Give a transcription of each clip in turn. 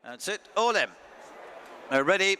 That's it, all in. They're ready.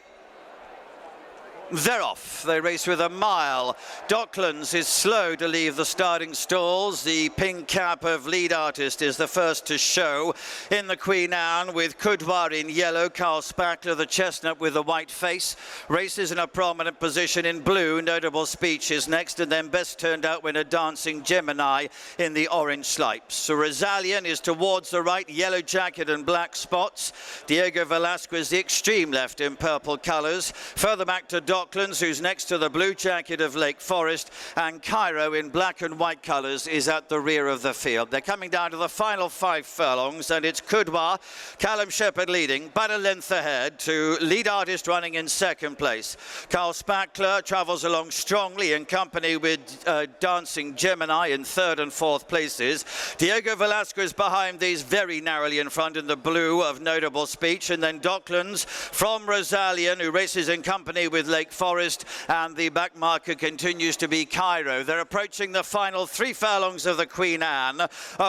They're off. They race with a mile. Docklands is slow to leave the starting stalls. The pink cap of lead artist is the first to show. In the Queen Anne with Coudoir in yellow, Carl Spackler the chestnut with the white face. Races in a prominent position in blue. Notable Speech is next, and then best turned out winner Dancing Gemini in the orange stripes. So Rosalian is towards the right, yellow jacket and black spots. Diego Velasquez the extreme left in purple colours. Further back to Docklands, who's next to the blue jacket of Lake Forest, and Cairo in black and white colours is at the rear of the field. They're coming down to the final 5 furlongs, and it's Coudoir, Callum Shepherd leading, but a length ahead to lead artist running in second place. Carl Spackler travels along strongly in company with Dancing Gemini in third and fourth places. Diego Velasquez behind these, very narrowly in front in the blue of Notable Speech, and then Docklands from Rosalian, who races in company with Lake Forest, and the back marker continues to be Cairo. They're approaching the final 3 furlongs of the Queen Anne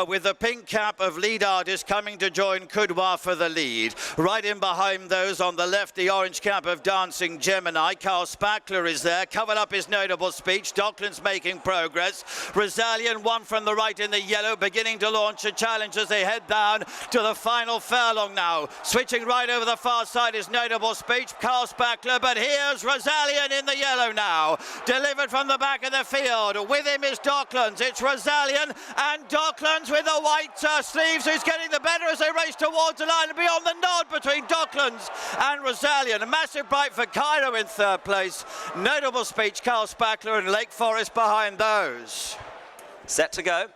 with the pink cap of lead artist coming to join Coudoir for the lead. Right in behind those on the left, the orange cap of Dancing Gemini. Carl Spackler is there, covered up his Notable Speech. Docklands making progress. Rosalian one from the right in the yellow, beginning to launch a challenge as they head down to the final furlong now. Switching right over the far side is Notable Speech, Carl Spackler, but here's Rosalian in the yellow now, delivered from the back of the field. With him is Docklands. It's Rosalian and Docklands with the white sleeves, who's getting the better as they race towards the line and beyond the nod between Docklands and Rosalian. A massive bite for Cairo in third place. Notable Speech, Carl Spackler and Lake Forest behind those. Set to go.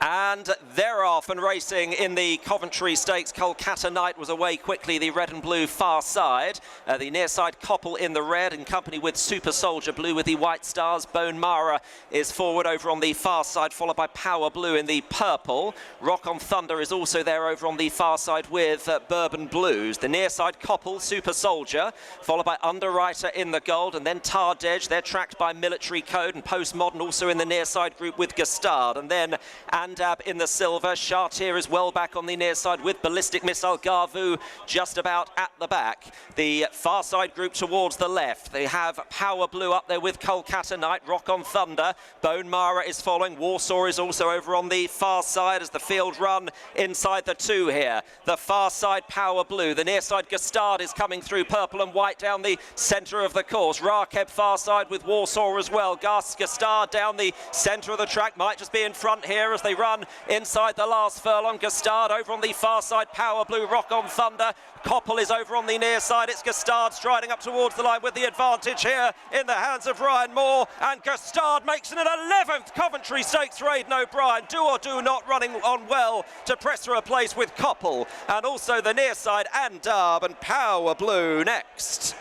And they're off and racing in the Coventry Stakes. Kolkata Knight was away quickly, the red and blue far side. The near side Koppel in the red in company with Super Soldier Blue with the white stars. Bone Mara is forward over on the far side, followed by Power Blue in the purple. Rock on Thunder is also there over on the far side with Bourbon Blues. The near side Koppel, Super Soldier, followed by Underwriter in the gold, and then Tardej. They're tracked by Military Code and Postmodern also in the near side group with Gustard. And then Andab in the silver. Chartier is well back on the near side with Ballistic Missile. Garvu just about at the back. The far side group towards the left. They have Power Blue up there with Kolkata Knight. Rock on Thunder. Bone Mara is following. Warsaw is also over on the far side as the field run inside the 2 here. The far side Power Blue. The near side Gustard is coming through purple and white down the centre of the course. Rakeb far side with Warsaw as well. Gustard down the centre of the track. Might just be in front here as they run inside the last furlong. Gustard over on the far side. Power Blue, Rock on Thunder. Koppel is over on the near side. It's Gustard striding up towards the line with the advantage here in the hands of Ryan Moore. And Gustard makes it an 11th Coventry Stakes raid. No, Brian, do or do not running on well to press for a place with Koppel. And also the near side, Andab and Power Blue next.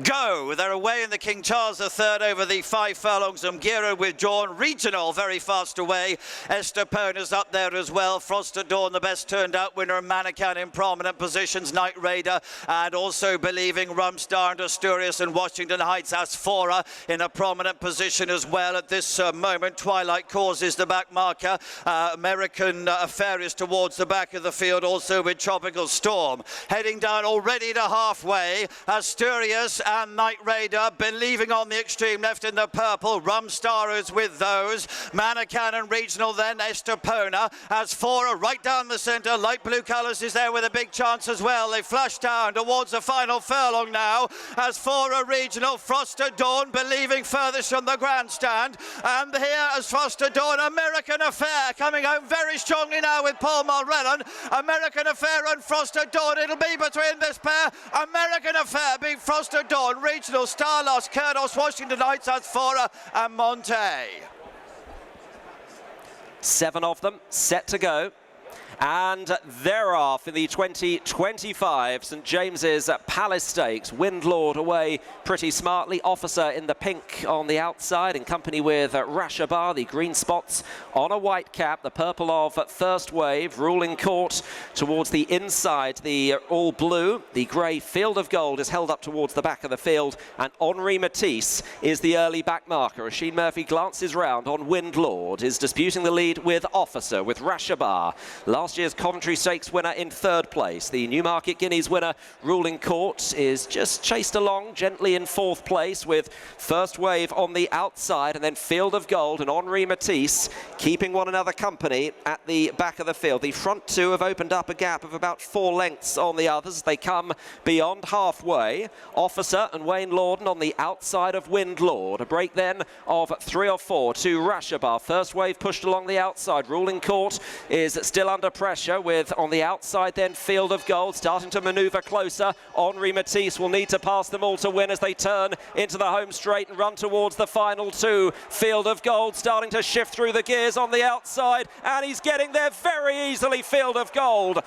Go. They're away in the King Charles III over the 5 furlongs. Umgiro withdrawn. Regional very fast away. Estepona's up there as well. Frost at Dawn, the best turned out winner. Manican in prominent positions. Night Raider, and also Believing, Rumstar and Asturias and Washington Heights. Asphora in a prominent position as well at this moment. Twilight Cause is the back marker. American Affair is towards the back of the field, also with Tropical Storm. Heading down already to halfway. Asturias and Night Raider, Believing on the extreme left in the purple. Rumstar is with those. Manican and Regional then. Estepona has 4 right down the centre. Light blue colours is there with a big chance as well. They flush down towards the final furlong now as 4 Regional. Frost at Dawn, Believing furthest from the grandstand. And here as Frost at Dawn, American Affair coming home very strongly now with Paul Mulrennan. American Affair and Frost at Dawn. It'll be between this pair. American Affair beat Frost at Dawn. Regional, Starlost, Kurdos, Washington Heights, Asphora and Monte. 7 of them set to go. And they're off in the 2025 St James's Palace Stakes. Windlord away pretty smartly. Officer in the pink on the outside in company with Rashabar. The green spots on a white cap. The purple of First Wave. Ruling Court towards the inside. The all blue. The grey Field of Gold is held up towards the back of the field. And Henri Matisse is the early back marker. Rasheen Murphy glances round on Windlord. Is disputing the lead with Officer, with Rashabar. Last last year's Coventry Stakes winner in 3rd place. The Newmarket Guineas winner, Ruling Court, is just chased along gently in 4th place with First Wave on the outside, and then Field of Gold and Henri Matisse keeping one another company at the back of the field. The front two have opened up a gap of about 4 lengths on the others. They come beyond halfway. Officer and Wayne Lorden on the outside of Windlord. A break then of 3 or 4 to Rashabar. First Wave pushed along the outside. Ruling Court is still under pressure with on the outside then Field of Gold starting to manoeuvre closer. Henri Matisse will need to pass them all to win as they turn into the home straight and run towards the final 2. Field of Gold starting to shift through the gears on the outside, and he's getting there very easily. Field of Gold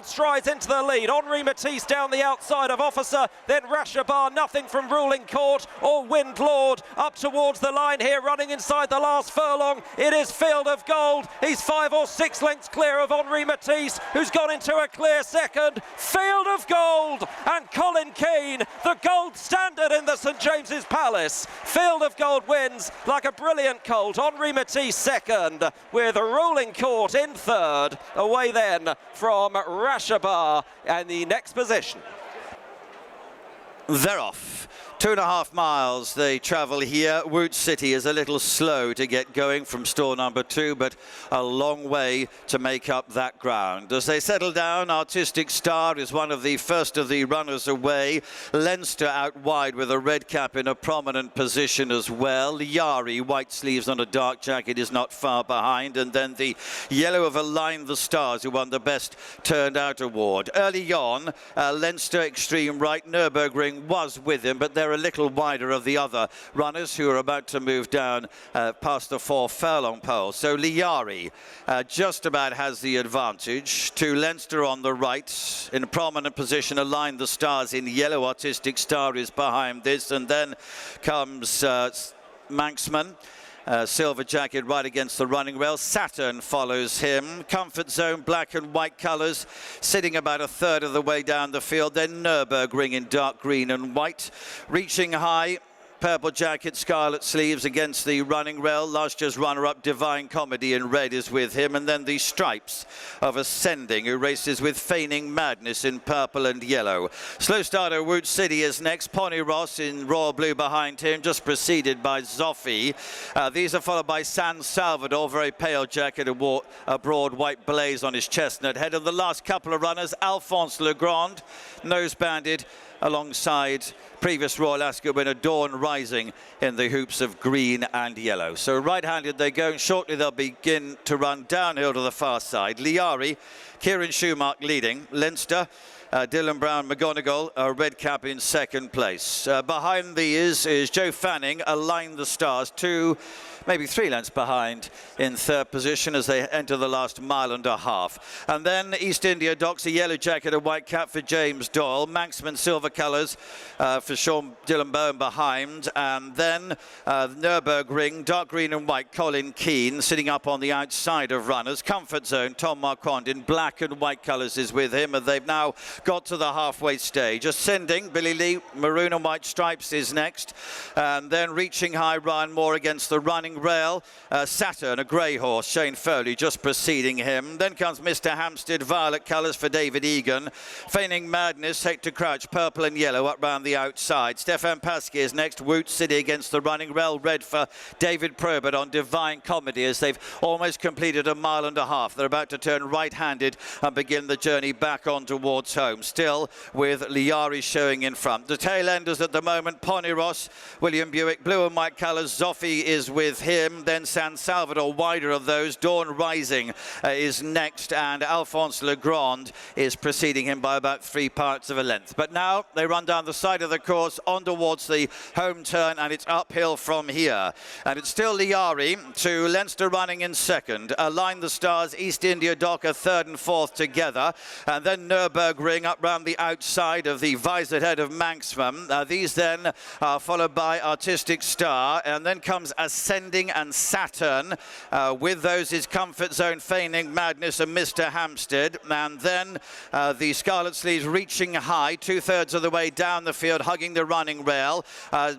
strides into the lead. Henri Matisse down the outside of Officer, then Rashabar. Nothing from Ruling Court or Windlord up towards the line here, running inside the last furlong. It is Field of Gold. He's 5 or 6 lengths clear of Henri Matisse, who's gone into a clear second. Field of Gold and Colin Keane, the gold standard in the St James's Palace. Field of Gold wins like a brilliant colt. Henri Matisse second, with Ruling Court in 3rd. Away then from Rashabar and the next position. They're off. 2.5 miles they travel here. Wood City is a little slow to get going from store number 2, but a long way to make up that ground. As they settle down, Artistic Star is one of the first of the runners away. Leinster out wide with a red cap in a prominent position as well. Yari, white sleeves on a dark jacket, is not far behind. And then the yellow of Align the Stars, who won the Best Turned Out award. Early on, Leinster extreme right, Nürburgring was with him, but they're a little wider of the other runners who are about to move down past the 4 furlong pole. So Liari just about has the advantage. To Leinster on the right, in a prominent position, Align the Stars in yellow. Artistic Star is behind this, and then comes Manxman. Silver jacket right against the running rail. Saturn follows him. Comfort Zone, black and white colours, sitting about 1/3 of the way down the field. Then Nürburgring in dark green and white. Reaching high, purple jacket, scarlet sleeves against the running rail. Last year's runner-up Divine Comedy in red is with him. And then the stripes of Ascending, who races with Feigning Madness in purple and yellow. Slow starter Wood City is next. Pony Ross in royal blue behind him, just preceded by Zoffi. These are followed by San Salvador, very pale jacket, a broad white blaze on his chestnut head. And the last couple of runners, Alphonse Legrand, nose-banded, alongside previous Royal Ascot winner Dawn Rising in the hoops of green and yellow. So right-handed they go, and shortly they'll begin to run downhill to the far side. Liari, Kieran Schumacher leading. Leinster, Dylan Brown, McGonigal, a red cap in 2nd place. Behind these is Joe Fanning, Align the Stars, 2, maybe 3 lengths behind in 3rd position as they enter the last 1.5 miles. And then East India Docks, a yellow jacket, a white cap for James Doyle. Manxman, silver colours for Sean Dylan Bowen behind. And then Nürburgring, dark green and white, Colin Keane, sitting up on the outside of runners. Comfort Zone, Tom Marquand in black and white colours is with him, and they've now got to the halfway stage. Ascending, Billy Lee, maroon and white stripes is next. And then Reaching High, Ryan Moore against the running rail. Saturn, a grey horse, Shane Foley just preceding him. Then comes Mr. Hampstead, violet colours for David Egan. Feigning Madness, Hector Crouch, purple and yellow up round the outside. Stefan Paske is next. Woot City against the running rail, red for David Probert on Divine Comedy as they've almost completed 1.5 miles. They're about to turn right-handed and begin the journey back on towards home. Still with Liari showing in front. The tail enders at the moment, Pony Ross, William Buick, blue and white colours. Zoffi is with him. Then San Salvador, wider of those. Dawn Rising is next, and Alphonse Legrand is preceding him by about 3 parts of a length. But now they run down the side of the course on towards the home turn, and it's uphill from here. And it's still Liari to Leinster running in 2nd. Align the Stars, East India Docker 3rd and fourth together. And then Nürburgring up round the outside of the visored head of Manxman. These then are followed by Artistic Star, and then comes Ascending and Saturn. With those is Comfort Zone, Feigning Madness and Mr. Hampstead. And then the Scarlet Sleeves reaching high, 2/3 of the way down the field, hugging the running rail.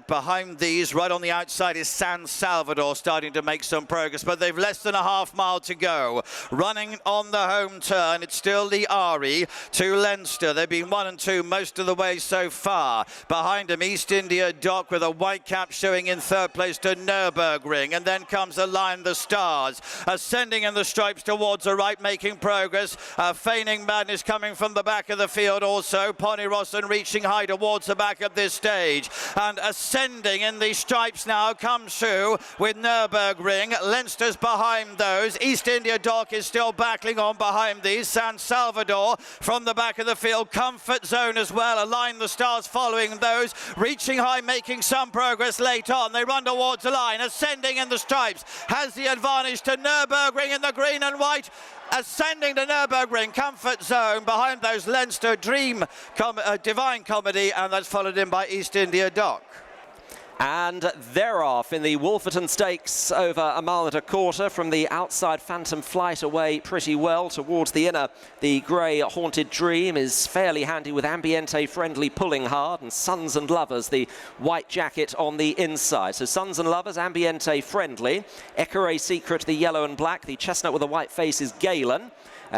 Behind these, right on the outside, is San Salvador starting to make some progress, but they've less than a half mile to go. Running on the home turn, it's still the Ari to Leinster. They've been 1 and 2 most of the way so far. Behind them, East India Dock with a white cap showing in third place to Nürburgring. And then comes Align the Stars, ascending in the stripes towards the right, making progress. Feigning Madness coming from the back of the field also. Pony Rosson reaching high towards the back of this stage. And ascending in the stripes now comes through with Nürburgring. Leinster's behind those. East India Dock is still battling on behind these. San Salvador from the back of the field. Comfort Zone as well. Align the Stars following those. Reaching high, making some progress late on. They run towards the line. Ascending in the stripes. Has the advantage to Nürburgring in the green and white. Ascending to Nürburgring, Comfort Zone. Behind those, Leinster, Divine Comedy, and that's followed in by East India Dock. And they're off in the Wolferton Stakes over a mile and a quarter. From the outside, Phantom Flight away pretty well towards the inner. The grey Haunted Dream is fairly handy with Ambiente Friendly pulling hard, and Sons and Lovers, the white jacket on the inside. So Sons and Lovers, Ambiente Friendly. Ecure Secret, the yellow and black. The chestnut with a white face is Galen.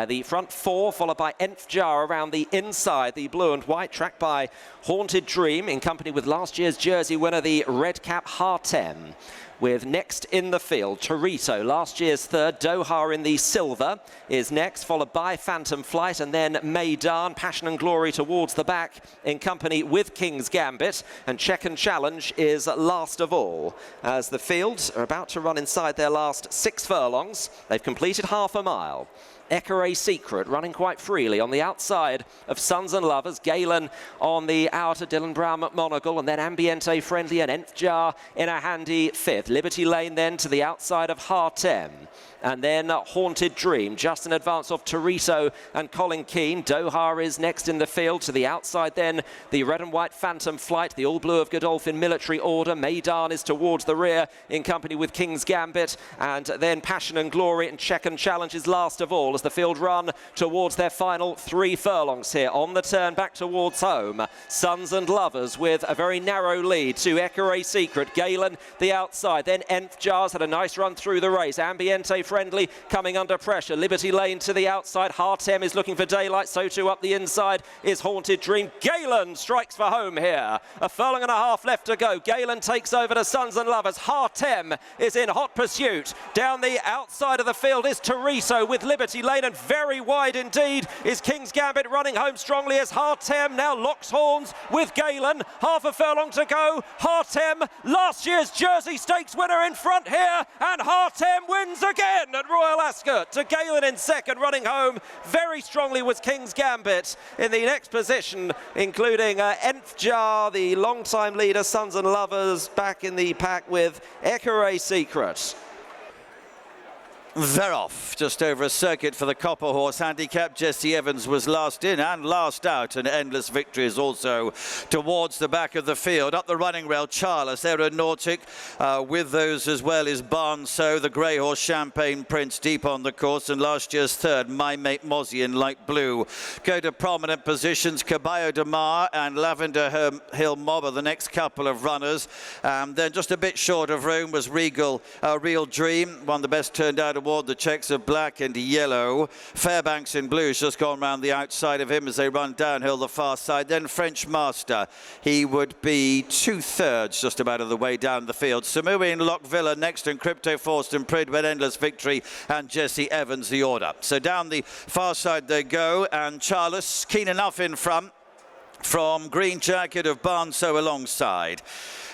The front four, followed by Nth Jar around the inside, the blue and white, tracked by Haunted Dream, in company with last year's Jersey winner, the red cap Hartem. With next in the field, Torito, last year's third. Doha in the silver is next, followed by Phantom Flight, and then Maidan, Passion and Glory towards the back, in company with King's Gambit. And Check and Challenge is last of all, as the fields are about to run inside their last 6 furlongs. They've completed half a mile. Ecure Secret running quite freely on the outside of Sons and Lovers. Galen on the outer, Dylan Brown McMonagle, and then Ambiente Friendly and Nth Jar in a handy fifth. Liberty Lane then to the outside of Hartem. And then Haunted Dream, just in advance of Torito and Colin Keane. Doha is next in the field. To the outside then, the red and white Phantom Flight, the all blue of Godolphin Military Order. Maidan is towards the rear in company with King's Gambit. And then Passion and Glory and Check and Challenge is last of all, as the field run towards their final 3 furlongs here. On the turn back towards home, Sons and Lovers with a very narrow lead to Ecure Secret. Galen the outside, then Nth Jar's had a nice run through the race. Ambiente Friendly coming under pressure. Liberty Lane to the outside. Hartem is looking for daylight, so too up the inside is Haunted Dream. Galen strikes for home here. A furlong and a half left to go. Galen takes over to Sons and Lovers. Hartem is in hot pursuit. Down the outside of the field is Torito with Liberty Lane, and very wide indeed is King's Gambit running home strongly as Hartem now locks horns with Galen. Half a furlong to go. Hartem, last year's Jersey Stakes winner, in front here, and Hartem wins again at Royal Ascot. To Galen in second, running home very strongly was King's Gambit in the next position, including Nth Jar, the long-time leader. Sons and Lovers back in the pack with Ecure Secret. They're off. Just over a circuit for the Copper Horse handicap. Jesse Evans was last in and last out, and Endless Victory is also towards the back of the field. Up the running rail, Charles Aeronautic, with those as well is Barnso, the Grey Horse Champagne Prince deep on the course, and last year's third, My Mate Mozzie in light blue. Go to prominent positions, Caballo de Mar and Lavender Hill Mob are the next couple of runners. Then just a bit short of room was Real Dream, one of the best turned out award, the checks of black and yellow. Fairbanks in blue has just gone round the outside of him as they run downhill the far side. Then French Master, he would be 2/3 just about of the way down the field. Samui and Lockvilla next, and Crypto Forced and Pridwell Endless Victory and Jesse Evans the order. So down the far side they go, and Charles keen enough in front. from Green Jacket of Barnso alongside.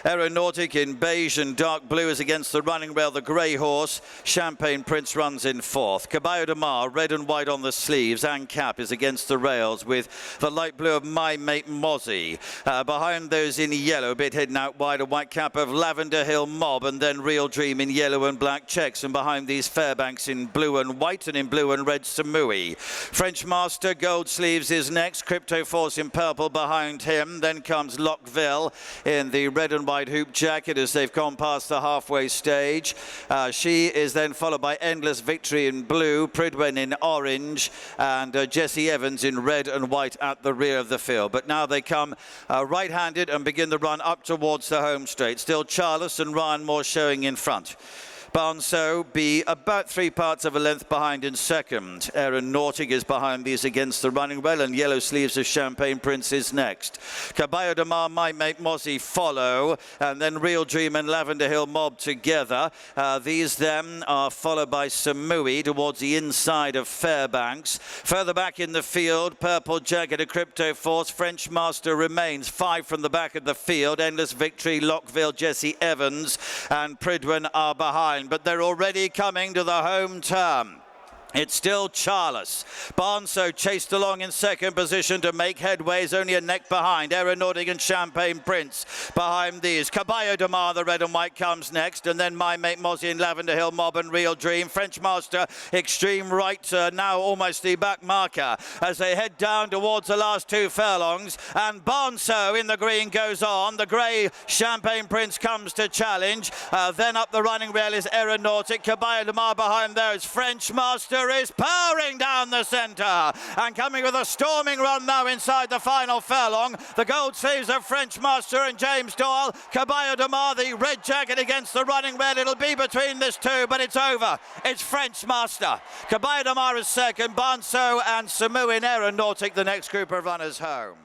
Aeronautic in beige and dark blue is against the running rail. The grey horse, Champagne Prince, runs in fourth. Caballo de Mar, red and white on the sleeves. and Cap is against the rails with the light blue of My Mate Mozzie. Behind those in yellow, a bit hidden out wide, a white cap of Lavender Hill Mob, and then Real Dream in yellow and black checks. And behind these Fairbanks in blue and white, and in blue and red Samui. French Master, gold sleeves, is next. Crypto Force in purple behind him. Then comes Lockville in the red and white hoop jacket as they've gone past the halfway stage. She is then followed by Endless Victory in blue, Pridwen in orange, and Jesse Evans in red and white at the rear of the field. But now they come right-handed and begin the run up towards the home straight. Still Charles and Ryan Moore showing in front. Barnso be about 3 parts of a length behind in second. Aeronautic is behind these against the running rail, and yellow sleeves of Champagne Prince is next. Caballo de Mar, My Mate Mozzie follow, and then Real Dream and Lavender Hill Mob together. These then are followed by Samui towards the inside of Fairbanks. Further back in the field, Purple Jacket of Crypto Force. French Master remains 5 from the back of the field. Endless Victory, Lockville, Jesse Evans, and Pridwen are behind. But they're already coming to the home turn. It's still Charles. Barnso chased along in second position to make headways, only a neck behind. Aeronautic and Champagne Prince behind these. Caballo de Mar, the red and white, comes next, and then My Mate Mozzie and Lavender Hill Mob and Real Dream. French Master, extreme right, now almost the back marker as they head down towards the last 2 furlongs. And Barnso in the green goes on. The grey Champagne Prince comes to challenge. Then up the running rail is Aeronautic. Caballo de Mar behind there is French Master. Is powering down the centre and coming with a storming run now inside the final furlong. The gold sleeves of French Master and James Doyle. Caballo de Mar, the red jacket against the running rail. It'll be between this two, but it's over. It's French Master. Caballo de Mar is second. Barnso and Samu in Aeronautic, the next group of runners home.